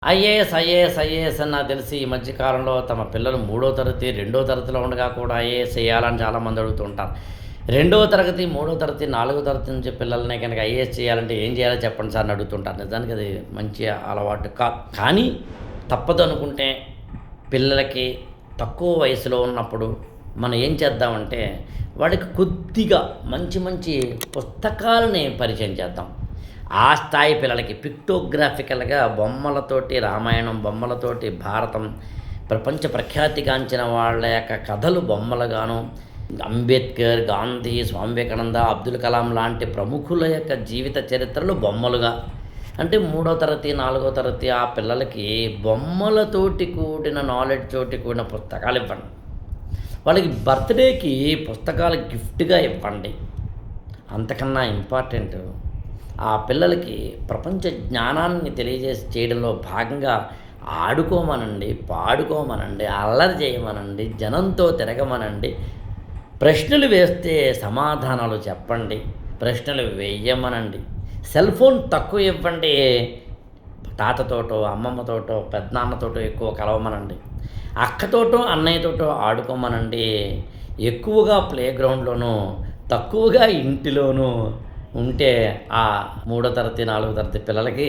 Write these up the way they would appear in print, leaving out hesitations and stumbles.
IAS అని నాకు తెలిసి ఈ మధ్య కాలంలో తమ పిల్లలు మూడో తరగతి, రెండో తరగతిలో ఉండగా కూడా ఐఏఎస్ చేయాలని చాలామంది అడుగుతూ ఉంటారు. రెండో తరగతి, మూడో తరగతి, నాలుగో తరగతి నుంచి పిల్లల్ని కనుక ఐఏఎస్ చేయాలంటే ఏం చేయాలో చెప్పండి సార్ అని అడుగుతుంటారు. నిజానికి అది మంచి అలవాటు కానీ తప్పదు అనుకుంటే పిల్లలకి తక్కువ వయసులో ఉన్నప్పుడు మనం ఏం చేద్దామంటే వాడికి కొద్దిగా మంచి మంచి పుస్తకాలని పరిచయం చేద్దాం. ఆ స్థాయి పిల్లలకి పిక్టోగ్రాఫికల్గా బొమ్మలతోటి రామాయణం, బొమ్మలతోటి భారతం, ప్రపంచ ప్రఖ్యాతిగాంచిన వాళ్ళ యొక్క కథలు బొమ్మలుగాను, అంబేద్కర్, గాంధీ, స్వామి వివేకానంద, అబ్దుల్ కలాం లాంటి ప్రముఖుల యొక్క జీవిత చరిత్రలు బొమ్మలుగా, అంటే మూడో తరగతి, నాలుగో తరగతి ఆ పిల్లలకి బొమ్మలతోటి కూడిన నాలెడ్జ్ తోటి కూడిన పుస్తకాలు ఇవ్వండి. వాళ్ళకి బర్త్డేకి పుస్తకాలు గిఫ్ట్గా ఇవ్వండి. అంతకన్నా ఇంపార్టెంట్ ఆ పిల్లలకి ప్రపంచ జ్ఞానాన్ని చేయడంలో భాగంగా ఆడుకోమనండి, పాడుకోమనండి, అల్లరి చేయమనండి, జనంతో తిరగమనండి, ప్రశ్నలు వేస్తే సమాధానాలు చెప్పండి, ప్రశ్నలు వేయమనండి, సెల్ ఫోన్ తక్కువ ఇవ్వండి, తాతతోటో అమ్మమ్మతోటో పెద్దనాన్నతోటో ఎక్కువ కలవమనండి, అక్కతోటో అన్నయ్యతోటో ఆడుకోమనండి, ఎక్కువగా ప్లే గ్రౌండ్లోనూ తక్కువగా ఇంటిలోనూ ఉంటే ఆ మూడో తరగతి, నాలుగో తరగతి పిల్లలకి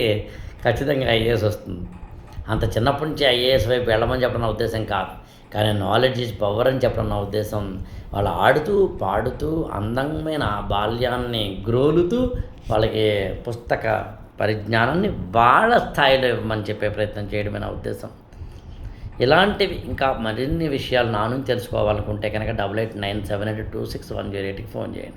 ఖచ్చితంగా ఐఏఎస్ వస్తుంది. అంత చిన్నప్పటి నుంచి ఐఏఎస్ వైపు వెళ్ళమని చెప్పడం నా ఉద్దేశం కాదు, కానీ నాలెడ్జ్ ఈజ్ పవర్ అని చెప్పడం నా ఉద్దేశం. వాళ్ళు ఆడుతూ పాడుతూ అందమైన బాల్యాన్ని గ్రోలుతూ వాళ్ళకి పుస్తక పరిజ్ఞానాన్ని వాళ్ళ స్థాయిలో ఇవ్వమని చెప్పే ప్రయత్నం చేయడమే నా ఉద్దేశం. ఇలాంటివి ఇంకా మరిన్ని విషయాలు నా నుంచి తెలుసుకోవాలనుకుంటే కనుక 8897826108కి ఫోన్ చేయండి.